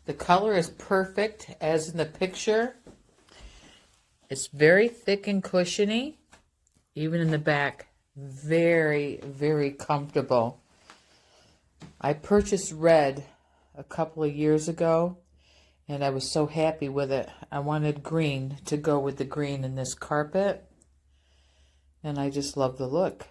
The color is perfect as in the picture. It's very thick and cushiony, even in the back. Very, very comfortable. I purchased red a couple of years ago, and I was so happy with it. I wanted green to go with the green in this carpet, and I just love the look.